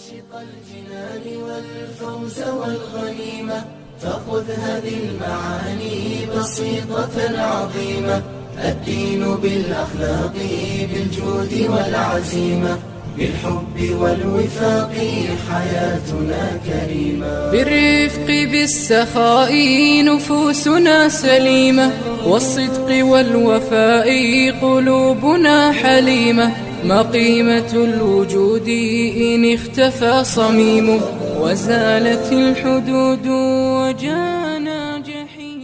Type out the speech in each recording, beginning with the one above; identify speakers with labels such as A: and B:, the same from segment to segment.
A: عاشق الجنان والفوز والغنيمة فخذ هذه المعاني بسيطة عظيمة. الدين بالأخلاق بالجود والعزيمة بالحب والوفاق حياتنا كريمة.
B: بالرفق بالسخاء نفوسنا سليمة والصدق والوفاء قلوبنا حليمة. ما قيمة الوجود إن اختفى صميمه وزالت الحدود وجانا جحيم.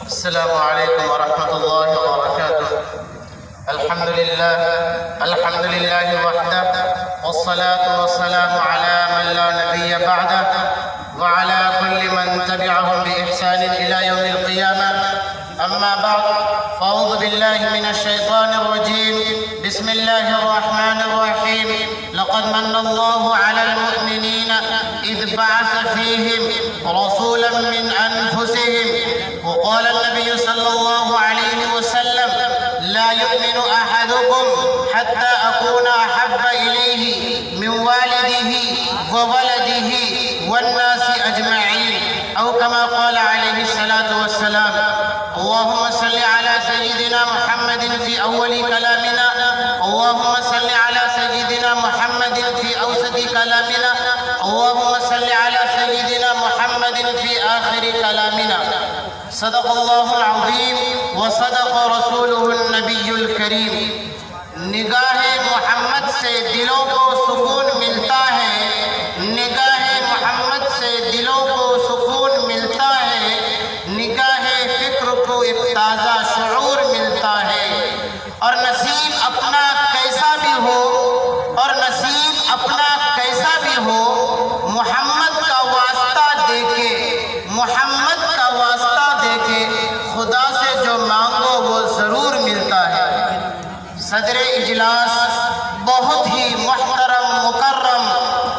C: السلام عليكم ورحمة الله وبركاته. الحمد لله وحده والصلاة والسلام على من لا نبي بعده وعلى كل من تبعهم بإحسان إلى يوم القيامة. أما بعد فأعوذ بالله من الشيطان الرجيم. بسم الله الرحمن الرحيم. لقد من الله على المؤمنين إذ بعث فيهم رسولا من أنفسهم. وقال النبي صلى الله عليه وسلم لا يؤمن أحدكم حتى أكون أحب إليه من والده وولده والناس أجمعين أو كما قال عليه الصلاة والسلام. اللهم صل على سيدنا محمد في أول كلامنا. اللهم صل على سيدنا محمد في أوسط كلامنا. اللهم صل على سيدنا محمد في آخر كلامنا. صدق الله العظيم وصدق رسوله النبی الکریم. نگاہ محمد سے دلوں کو سکون ملتا ہے. نگاہ محمد سے دلوں کو سکون ملتا ہے. نگاہ فکر کو ایک تازہ شعور ملتا ہے. اور نصیب اپنا کیسا بھی ہو اور نصیب اپنا کیسا بھی ہو محمد کا واسطہ دے کے محمد کا واسطہ دے کے خدا سے جو مانگو وہ ضرور ملتا ہے. صدر اجلاس بہت ہی محترم مکرم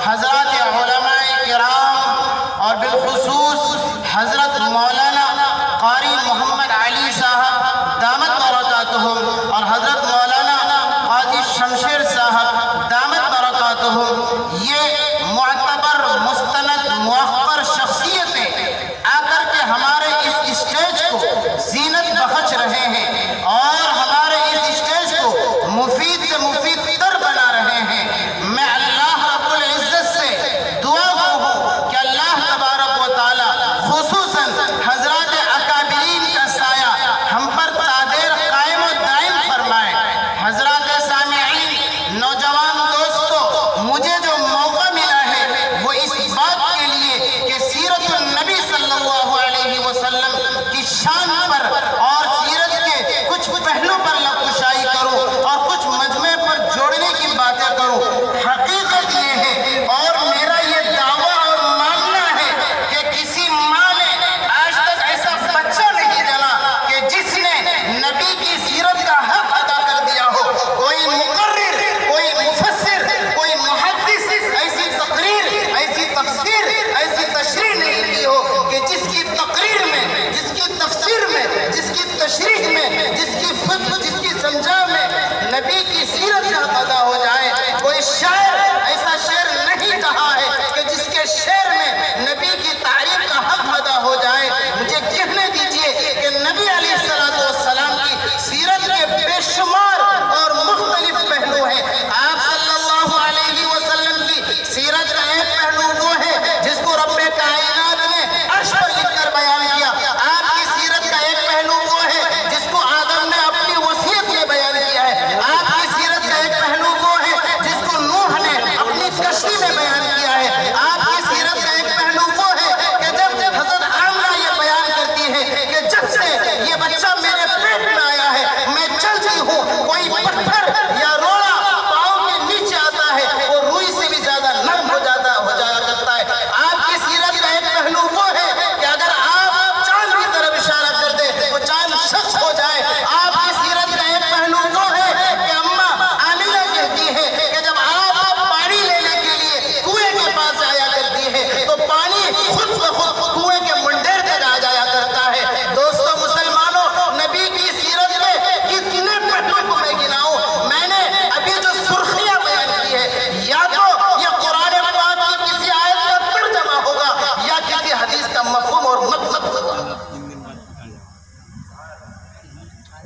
C: حضرات علماء کرام اور بالخصوص حضرت مولانا قاری محمد علی صاحب دامت برکاتہم اور حضرت مولانا قاضی شمشیر صاحب دامت برکاتہم، یہ معتبر مستند موقر شخصیتیں آ کر کے ہمارے اس اسٹیج کو زینت بخش رہے ہیں اور ہمارے اس اسٹیج کو مفید سے مفید تر بنا رہے ہیں. میں اللہ رب العزت سے دعا گو ہوں کہ اللہ تبارک و تعالی خصوصاً حضرات اکابرین کا سایہ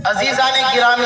C: عزیزان گرامی،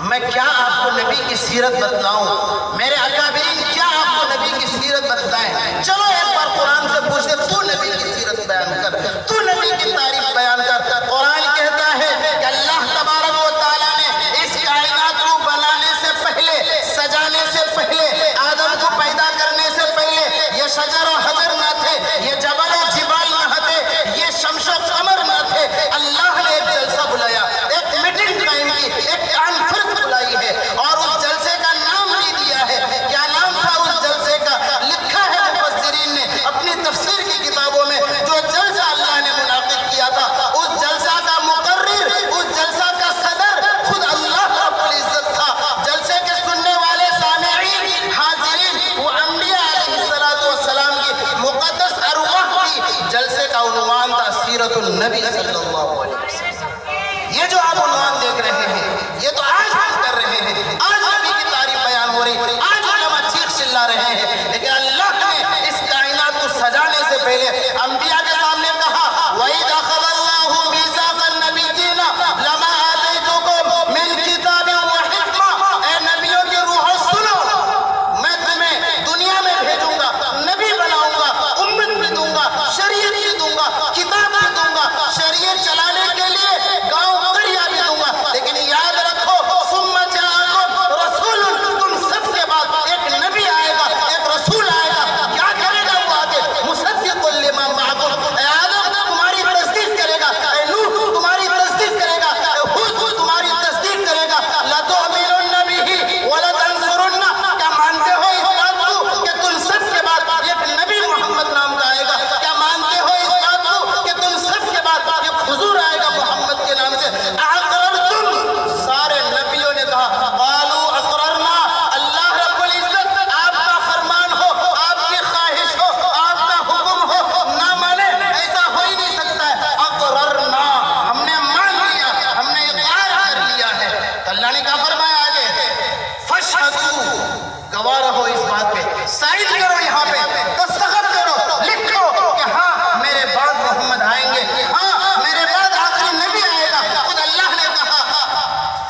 C: میں کیا آپ کو نبی کی سیرت بتلاؤں؟ میرے اکابرین کیا آپ کو نبی کی سیرت بتلائیں؟ چلو ایک بار قرآن سے پوچھتے، تو نبی کی سیرت بیان کر، تو نبی کی تعریف بیان کر۔ قرآن کہتا ہے کہ اللہ تبارک و تعالیٰ نے اس کائنات کو بنانے سے پہلے، سجانے سے پہلے، آدم کو پیدا کرنے سے پہلے یہ شجر و حجر نہ تھے، یہ جبل و جبال نہ تھے، یہ شمس و قمر نہ تھے۔ اللہ نے ایک جلسہ بلایا، ایک میٹنگ قائم کی، ایک کانفرنس بلائی ہے، اور اس جلسے کا نام بھی دیا ہے۔ کیا نام تھا اس جلسے کا؟ لکھا ہے مفسرین نے اپنی تفسیر کی کتابوں میں، جو جلسہ اللہ نے منعقد کیا تھا، اس جلسہ کا مقرر، اس جلسہ کا صدر خود اللہ رب العزت تھا۔ جلسے کے سننے والے سامعین، حاضرین، وہ انبیاء علیہ السلام کی مقدس ارواح کی۔ جلسے کا عنوان تھا سیرت النبی صلی اللہ علیہ وسلم۔ یہ جو آپ عنوان دیکھ رہے ہیں، یہ تو آج ہم کر رہے ہیں، آج نبی کی تعریف بیان ہو رہی ہے، آج علماء چیخ چلا رہے ہیں، لیکن اللہ نے اس کائنات کو سجانے سے پہلے انبیاء کے سامنے کہا، وَإِذْ أَخَذَ اللَّهُ مِيثَاقَ النَّبِيِّينَ لَمَا آتَيْتُكُم مِّن کِتَابٍ وَحِکْمَةٍ۔ اے نبیوں کی روحو سنو، میں تمہیں دنیا میں بھیجوں گا، نبی بناؤں گا، امت بھی دوں گا، شریعت بھی دوں گا، کتاب بھی دوں گا، شریعت چلانے کے لیے گاؤں دریا بھی دوں گا، لیکن یاد رکھو ثم جاءکم رسول، تم سب کے بعد ایک نبی آئے گا، ایک رسول آئے گا۔ کیا کرے گا وہ آگے؟ مصدق لما معکم، اے آدم تمہاری تصدیق کرے گا، اے نوح تمہاری تصدیق کرے گا، اے ہود تمہاری تصدیق کرے گا۔ لَتُؤْمِنُنَّ بِهِ وَلَتَنصُرُنَّ، کیا مانتے ہو اس بات کو کہ تم سب کے بعد ایک نبی محمد نام کا آئے گا؟ کیا مانتے ہو اس بات کو کہ تم سب کے بعد ایک حضور آئے گا محمد کے نام سے؟ اقررتم، سارے نبیوں نے کہا، قالوا اقررنا۔ اللہ رب العزت، آپ کا فرمان ہو، آپ کی خواہش ہو، آپ کا حکم ہو، نہ مانے ایسا ہو ہی نہیں سکتا ہے۔ اقررنا، ہم نے مان لیا، ہم نے اقرار کر لیا ہے۔ تو اللہ نے کہا فرمایا آگے، فاشہدوا، گواہ رہو اس بات پہ، سائن کرو، یہاں پہ دستخط کرو، لکھو کہ ہاں میرے بعد محمد آئیں گے، ہاں میرے بعد آخری نبی آئے گا۔ خود اللہ نے کہا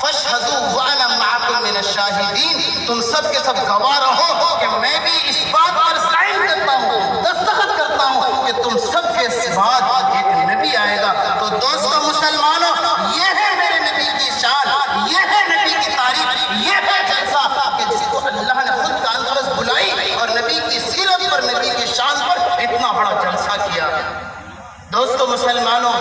C: فاشہدوا وانا معکم من الشاہدین، تم سب کے سب گواہ رہو کہ میں بھی اس بات پر سائن کرتا ہوں، دستخط کرتا ہوں کہ تم سب کے بعد ایک نبی آئے گا۔ تو دوستو مسلمانوں، یہ ہے میرے نبی کی شان، یہ ہے نبی کی تعریف، یہ ہے جلسہ کہ جس کو اللہ نے خود کانفرنس بلائی اور نبی کی سیرت پر، نبی کی شان پر اتنا بڑا جلسہ کیا۔ دوستو مسلمانوں،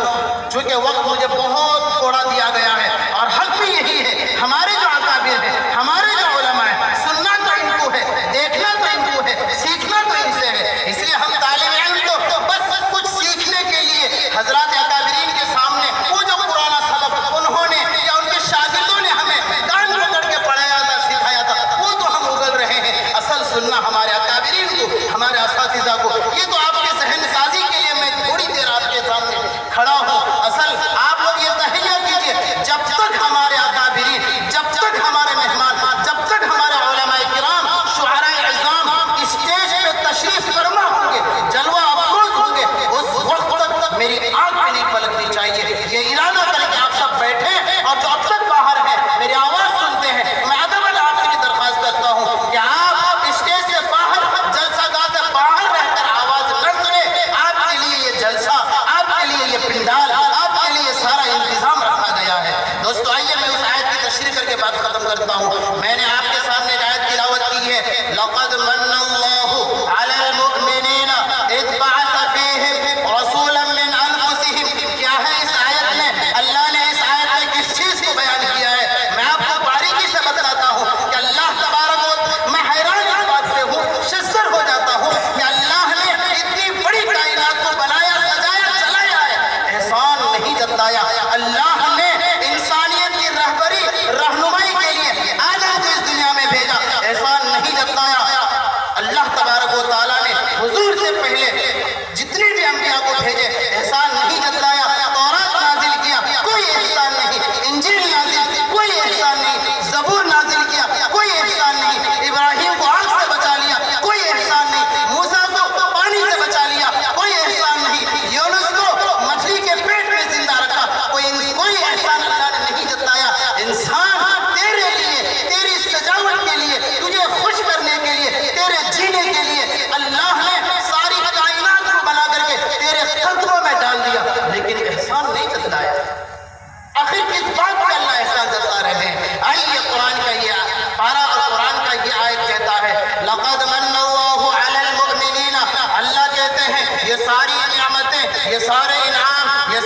C: چونکہ وقت مجھے بہت تھوڑا دیا گیا ہے اور حق بھی یہی ہے، ہمارے جو اکابر ہیں، ہمارے جو علماء ہیں، سننا تو ان کو ہے، دیکھنا تو ان کو ہے، سیکھنا تو ان سے ہے۔ اس لیے ہم طالب علم تو بس کچھ سیکھنے کے لیے حضرات اکابرین کے سامنے وہ جو پرانا سبق انہوں نے یا ان کے شاگردوں نے ہمیں کان پکڑ کے پڑھایا تھا، سکھایا تھا، وہ تو ہم اگل رہے ہیں۔ اصل سننا ہمارے اکابرین کو، ہمارے اساتذہ کو۔ یہ تو آپ کے ذہن سازی کے لیے میں تھوڑی دیر آپ کے سامنے کھڑا ہوں۔ اصل آپ لوگ یہ تہیہ کیجئے، جب تک ہمارے اکابرین، جب تک ہمارے مہمان، جب تک ہمارے علماء کرام، شعراء عظام اسٹیج پہ تشریف فرما ہوں گے، جلوہ افروز ہوں گے، اس وقت تک میری آنکھ بھی نہیں پلکنی چاہیے۔ یہ ارادہ کر کے آپ سب بیٹھیں، اور جو اب تک باہر ہیں، میری آواز سنتے ہیں، میں ادب آپ سے بھی درخواست کرتا ہوں کہ آپ اسٹیج سے باہر، جلسہ گاہ سے باہر رہ کر آواز نہ سنیں۔ آپ کے لیے یہ جلسہ، آپ کے لیے یہ پنڈال، آپ کے لیے سارا انتظام رکھا گیا ہے۔ دوستو آئیے میں اس آیت کی تشریح کر کے بات ختم کرتا ہوں۔ میں نے آپ کے سامنے ایک آیت تلاوت کی ہے، لَقَدْ مَنَّ اللَّهُ عَلَى الْمُؤْمِنِينَ إِذْ بَعَثَ فِيهِمْ رَسُولًا مِّنْ أَنفُسِهِمْ۔ کیا ہے اس آیت میں؟ اللہ نے اس آیت میں کس چیز کو بیان کیا ہے؟ میں آپ کو باریکی سے بتلاتا ہوں کہ اللہ تبارک و، میں حیران اس بات سے ہوں، شزر ہو جاتا ہوں کہ اللہ نے اتنی بڑی کائنات کو بنایا، سجایا، چلایا ہے، احسان نہیں جتلایا۔ اللہ نے انسانیت کی رہبری، رہنمائی کے لیے آدم کو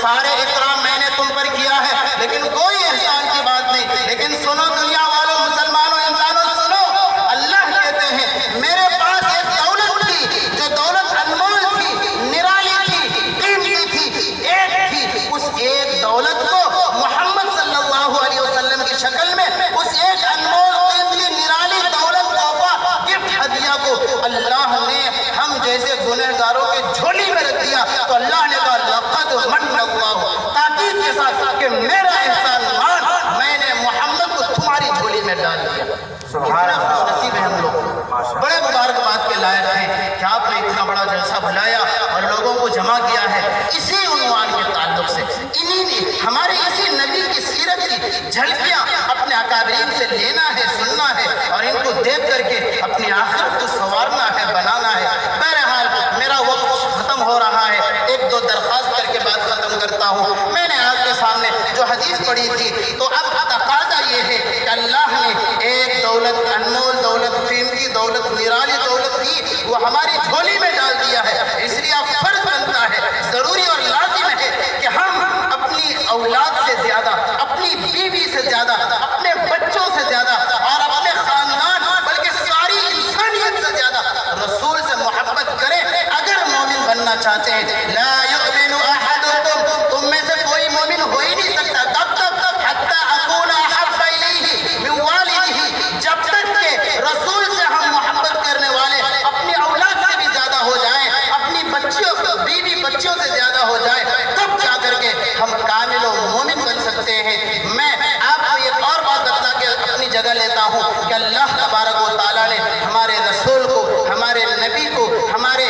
C: سارے اکرام میں نے تم پر کیا ہے، لیکن کوئی احسان کی بات نہیں۔ لیکن سنو دنیا والوں، مسلمانوں، انسانوں، سنو، اللہ کہتے ہیں میرے پاس ایک دولت تھی جو دولت انمول تھی، نرالی تھی، قیمتی تھی، ایک تھی۔ اس ایک دولت کو محمد صلی اللہ علیہ وسلم کی شکل میں، اس ایک انمول قیمتی نرالی دولت تحفہ گفٹ ہدیہ کو اللہ نے ہم جیسے گنہگاروں کے جھولی میں رکھ دیا۔ تو اللہ نے کہا لقد من اللہ، تاکید کے ساتھ کہ میرا احسان مان میں نے محمد کو تمہاری جھولی میں ڈال دیا۔ کتنا خوش نصیب ہے ہم لوگ، بڑے مبارکباد کے لائق ہیں کہ آپ نے اتنا بڑا جلسہ بلایا اور لوگوں کو جمع کیا ہے اسی عنوان کے تعلق سے۔ ہمارے اسی نبی کی سیرت کی جھلکیاں اپنے اکابرین سے لینا ہے، سننا ہے، اور ان کو دیکھ کر کے اپنی آخرت کو سنوارنا ہے، بنانا ہے۔ بہرحال میرا وقت ختم ہو رہا ہے، ایک دو درخواست کر کے بات ختم کرتا ہوں۔ میں نے آپ کے سامنے جو حدیث پڑھی تھی، تو اب تقاضا یہ ہے کہ اللہ نے ایک دولت، انمول دولت، قیمتی دولت، نرالی دولت دی، وہ ہماری جھولی میں ڈال دیا ہے۔ اس لیے اب فرض بنتا ہے، ضروری اور لازم ہے کہ ہم اپنی اولاد سے زیادہ، اپنی بیوی سے زیادہ، اپنے بچوں سے زیادہ اور اپنے خاندان بلکہ ساری انسانیت سے زیادہ رسول سے محبت کریں اگر مومن بننا چاہتے ہیں۔ لا یؤمن احدکم، تم میں سے کوئی مومن ہو ہی نہیں سکتا تب تک حتی اکون احب الیہ من والدہ، جب تک کہ رسول سے ہم محبت کرنے والے اپنی اولاد سے بھی زیادہ ہو جائیں، اپنی بچیوں، بیوی بچیوں سے زیادہ ہو جائیں، تب جا کر کے ہم کامل و مومن بن سکتے ہیں۔ میں آپ کو ایک اور بات بتا کے اپنی جگہ لیتا ہوں کہ اللہ تبارک و تعالیٰ نے ہمارے رسول کو، ہمارے نبی کو، ہمارے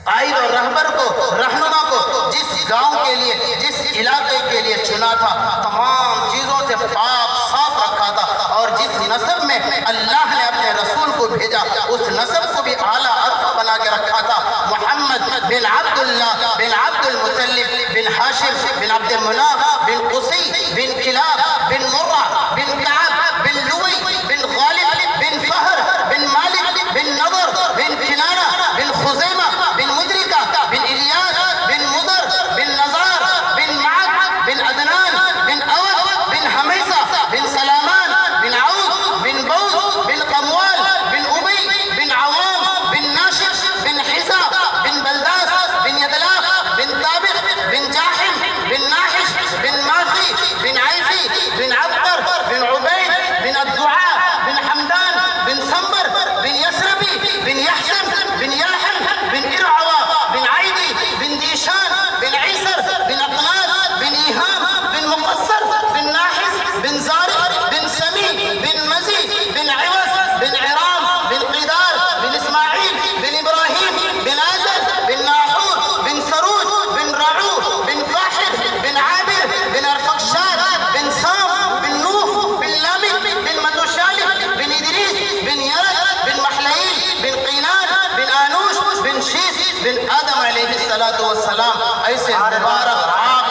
C: قائد اور رہبر کو، رہنما کو جس گاؤں کے لیے، جس علاقے کے لیے چنا تھا، تمام چیزوں سے پاک صاف رکھا تھا، اور جس نسب میں اللہ نے اپنے رسول کو بھیجا اس نسب کو بھی اعلیٰ عرفہ بنا کے رکھا تھا۔ محمد بن عبداللہ بن عبد المطلب بن ہاشم بن عبد مناف بن قصی بن کلاب بن مرہ بن کعب بن لوئی بن غالب بن فہر بن مالک بن نضر بن کنانہ بن خزیمہ بن مدرکہ بن الیاس بن مضر بن نزار بن معد بن عدنان بن اود بن حمیسہ بن سلامان بن عوف بن بوز بن قموال بن ابی بن عوام بن ناشف بن حزا بن بلداس بن یدلاف بن طابق بن جاحم بن ناحش بن ماخی بن عیفی بن عبقر بن عبید بن الدعاء بن حمدان بن سمبر بن یسربی بن یحسن بن یلحم بن ارعوا بن عیدی بن دیشان بن عیسر بن اقناد بن ایہام بن مقصر بن ناحس بن زارق بن سمی بن مزی بن عوض بن عرام بن قدار بن اسماعیل بن ابراہیم بن آزر بن ناحور بن سروج بن رعو بن فاحر بن عابر بن ارفقشاد بن سام بن نوح بن لامک بن متوشالک بن ادریس بن یرد بن محلئیل بن قینان بن آنوش بن شیس بن آدم علیہ السلام۔ ایسے مبارک آپ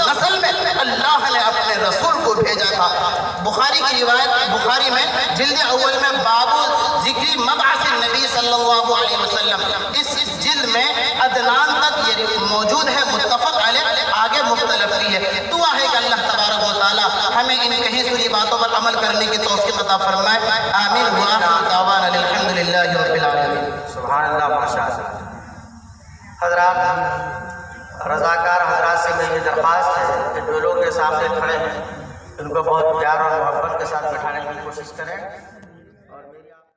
C: نسل میں اللہ نے اپنے رسول کو بھیجا تھا۔ بخاری کی روایت، بخاری میں جلد اول میں باب ذکر مبعث النبی صلی اللہ علیہ وسلم، اس جلد میں عدنان تک یہ موجود ہے، متفق علیہ، آگے مختلف بھی ہے۔ دعا ہے کہ اللہ تبارک و تعالی ہمیں ان کہیں سنی باتوں پر عمل کرنے کی توفیق عطا فرمائے۔ آمین۔ وآخر دعوانا الحمدللہ رب العالمین۔
D: سبحان اللہ، ماشاءاللہ۔ حضرات، رضاکار حضرات سے میری درخواست ہے کہ جو لوگ کے سامنے کھڑے ہیں ان کو بہت پیار اور محبت کے ساتھ بٹھانے کی کوشش کریں۔